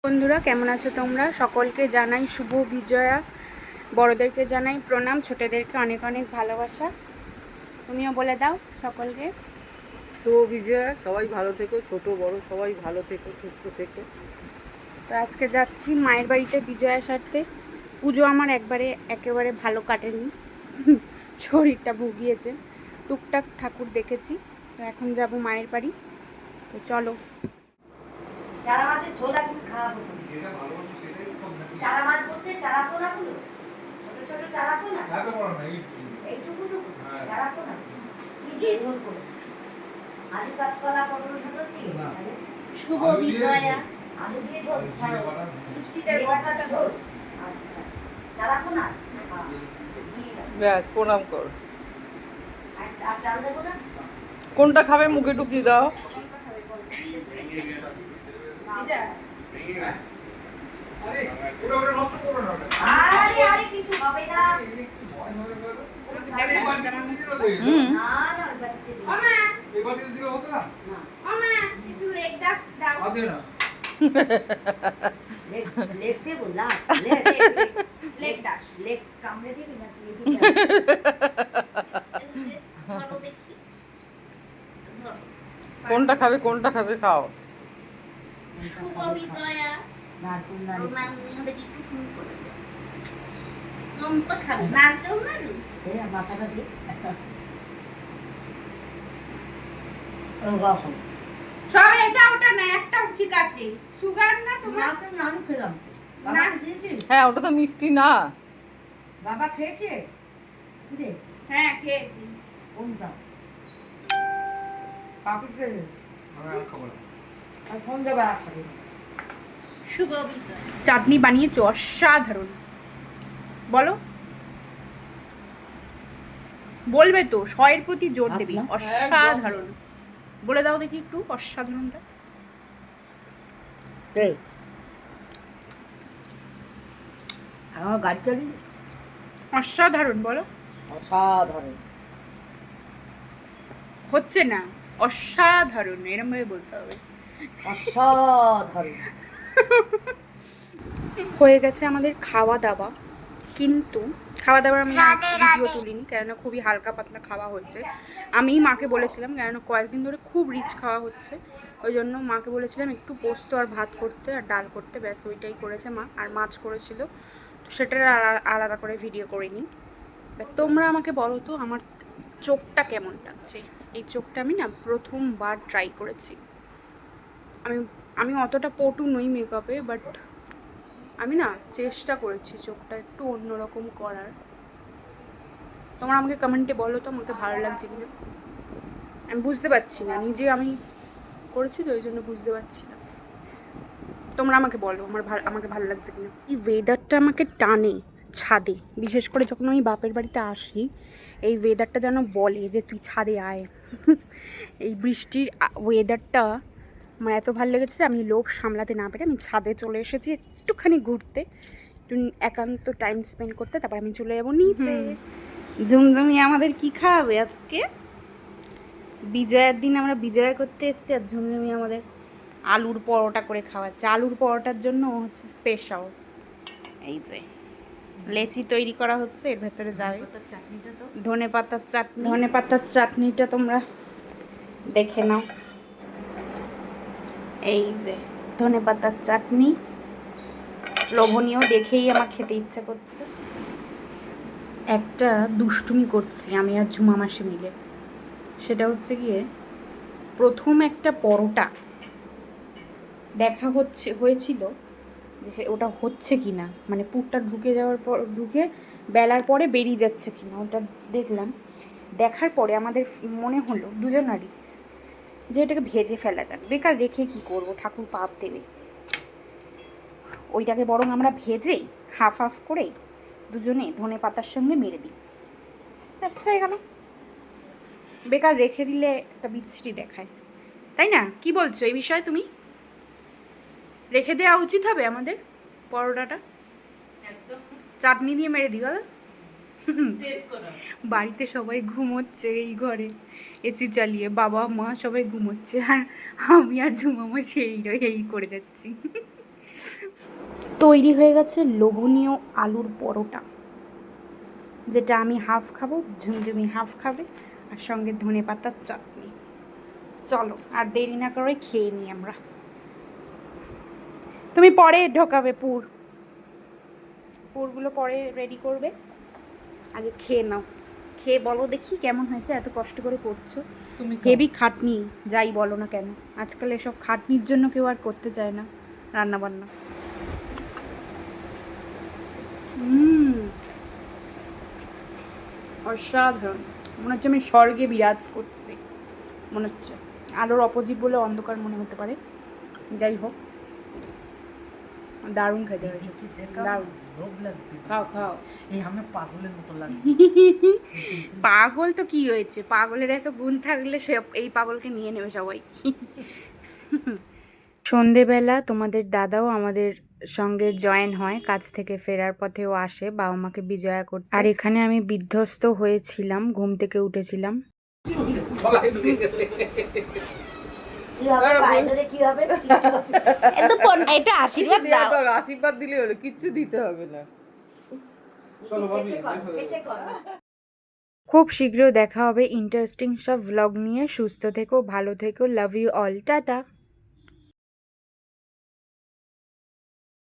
বন্ধুরা কেমন আছো তোমরা? সকলকে জানাই শুভ বিজয়া। বড়দেরকে জানাই প্রণাম, ছোটদেরকে অনেক অনেক ভালোবাসা। তুমিও বলে দাও সকলকে। শুভ বিজয়া। সবাই ভালো থেকো, ছোট বড় সবাই ভালো থেকো, সুস্থ থেকো। তো আজকে যাচ্ছি মায়ের বাড়িতে বিজয়া সারতে। পুজো আমার একেবারে ভালো কাটেনি, শরীরটা ভুগিয়েছে। টুকটাক ঠাকুর দেখেছি, তো এখন যাব মায়ের বাড়ি। তো চলো। চারা মাছের ঝোল একদিন খাওয়াবো। চারা মাছ বলতে চারা পোনাগুলো, ছোট ছোট চারা পোনা, এইটুকু চারা পোনা কি দিয়ে ঝোল করে? আলু কাঁচকলা পটল টটল দিয়ে শুভ বিজয়া। আলু দিয়ে ঝোল, মিষ্টিটার বাটাটা ঝোল। আচ্ছা, চারা পোনা ব্যাস, প্রণাম কর। আর ডাল দেবো না? কোনটা খাবে মুখে টুকি দাও। আরে আরে কিছু হবে না। লেগ দেবো না, লেগ কামড়ে দিবি না তুই? কোনটা খাবে কোনটা খাবে খাও। শুভ বিজয়া। নারকেল নাড়ু মাথাটা দিয়ে রসম সব এটা ওটা না, একটা ঠিক আছে। সুগার না তোমার? নারকেল নাড়ু খেলাম। না। বাবা খেয়েছিস? হ্যাঁ, ওটা তো মিষ্টি না। বাবা খেয়েছে? রে হ্যাঁ খেয়েছি। কোনটা? কাকু খেয়েছে? আর সন্ধ্যাবেলা খাবে। শুভ বিজয়া। চাটনি বানিয়েছো অসাধারণ। বলো, বলবে তো, শয়ের প্রতি জোর দেবি। অসাধারণ বলে দাও দেখি একটু অসাধারণটা। আমার গাড়ি চালিয়ে অসাধারণ বলো। অসাধারণ। হচ্ছে না, অসাধারণ এরম ভাবে বলতে হবে। অসাধারণ। হয়ে গেছে আমাদের খাওয়া দাওয়া, কিন্তু খাওয়া দাওয়ার আমি ভিডিও তুলিনি, কেননা খুবই হালকা পাতলা খাওয়া হয়েছে। আমি মাকে বলেছিলাম, কেননা কয়েকদিন ধরে খুব রিচ খাওয়া হচ্ছে, ওই জন্য মাকে বলেছিলাম একটু পোস্ত আর ভাত করতে আর ডাল করতে, ব্যাস ওইটাই করেছে মা। আর মাছ করেছিল, তো সেটার আলাদা করে ভিডিও করিনি। তোমরা আমাকে বলো তো আমার চোখটা কেমন লাগছে। এই চোখটা আমি না প্রথমবার ট্রাই করেছি। আমি আমি অতটা পটু নই মেকআপে, বাট আমি না চেষ্টা করেছি চোখটা একটু অন্যরকম করার। তোমরা আমাকে কমেন্টে বলো তো আমাকে ভালো লাগছে কিনা। আমি বুঝতে পারছি না, নিজে আমি করেছি তো ওই জন্য বুঝতে পারছি না। তোমরা আমাকে বলো আমাকে ভালো লাগছে কিনা। এই ওয়েদারটা আমাকে টানে ছাদে, বিশেষ করে যখন আমি বাপের বাড়িতে আসি। এই ওয়েদারটা যেন বলে যে তুই ছাদে আয়। এই বৃষ্টির ওয়েদারটা আমার এত ভালো লেগেছে, আমি লোভ সামলাতে না পেরে আমি ছাদে চলে এসেছি একটুখানি ঘুরতে, একটু একান্ত টাইম স্পেন্ড করতে। তারপর আমি চলে যাবো নিচে। ঝুমঝুমি আমাদের কি খাওয়াবে আজকে? বিজয়ার দিন আমরা বিজয়া করতে এসেছি, আর ঝুমঝুমি আমাদের আলুর পরোটা করে খাওয়াচ্ছে। আলুর পরোটার জন্য হচ্ছে স্পেশাল। এই যে লেচি তৈরি করা হচ্ছে, এর ভেতরে যাবে ধনে পাতার চাটনি। ধনে পাতার চাটনিটা তোমরা দেখে নাও। এই যে ধনে পাতার চাটনি, লোভনীয় দেখেই আমার খেতে ইচ্ছা করছে। একটা দুষ্টুমি করছি আমি আর ঝুমা মাসি মিলে, সেটা হচ্ছে গিয়ে প্রথম একটা পরোটা দেখা হয়েছিল যে ওটা হচ্ছে কি না, মানে পুরটা ঢুকে বেলার পরে বেরিয়ে যাচ্ছে কি না, ওটা দেখলাম। দেখার পরে আমাদের মনে হলো দুজনারই যে এটাকে ভেজে ফেলা যাক, বেকার রেখে কি করব, ঠাকুর পাপ দেবে। ওইটাকে বরং আমরা ভেজেই হাফ হাফ করেই দুজনে ধনে পাতার সঙ্গে মেরে দিই, হয়ে গেল। বেকার রেখে দিলে একটা বিচ্ছিরি দেখায়, তাই না? কি বলছো এই বিষয়ে তুমি? রেখে দেওয়া উচিত হবে আমাদের পরোটাটা, চাটনি দিয়ে মেরে দিই। বাড়িতে সবাই ঘুমোচ্ছে, এই ঘরে এসি চালিয়ে বাবা মা সবাই ঘুমোচ্ছে, আর আমি আর ঝুমামা এই করে যাচ্ছি। তৈরি হয়ে গেছে লোভনীয় আলুর পরোটা, যেটা আমি হাফ খাবো, ঝুমঝুমি হাফ খাবে, আর সঙ্গে ধনেপাতার চাটনি। চলো আর দেরি না করে খেয়ে নিই আমরা। তুমি পরে ঢোকাবে পুরগুলো পরে রেডি করবে, আগে খেয়ে নাও। খেয়ে বলো দেখি কেমন হয়েছে, এত কষ্ট করে করছো। তুমি হেভি খাটনি, যাই বলো না কেন, আজকাল এসব খাটনির জন্য কেউ আর করতে চায় না রান্না বান্না। অসাধারণ, মনে হচ্ছে আমি স্বর্গে বিরাজ করছি মনে হচ্ছে। আলোর অপোজিট বলে অন্ধকার মনে হতে পারে, যাই হোক দারুণ খেতে হয়েছে, দারুণ। খাও খাও। এই আমি পাগলের মতো লাগছে। পাগল তো কি হয়েছে, পাগলের এত গুণ থাকলে সে এই পাগলকে নিয়ে নেবে সবাই। সন্ধেবেলা তোমাদের দাদাও আমাদের সঙ্গে জয়েন হয়, কাজ থেকে ফেরার পথেও আসে বাবা মাকে বিজয়া করতে। আর এখানে আমি বিধ্বস্ত হয়েছিলাম, ঘুম থেকে উঠেছিলাম। কি হবে পায়ে ধরে কি হবে? কিচ্ছু হবে না। এটা আশীর্বাদ দাও। আশীর্বাদ দিলে হলো, কিচ্ছু দিতে হবে না। পেটে কর। খুব শীঘ্রই দেখা হবে ইন্টারেস্টিং সব ভ্লগ নিয়ে। সুস্থ থেকো, ভালো থেকো, লাভ ইউ অল, টাটা।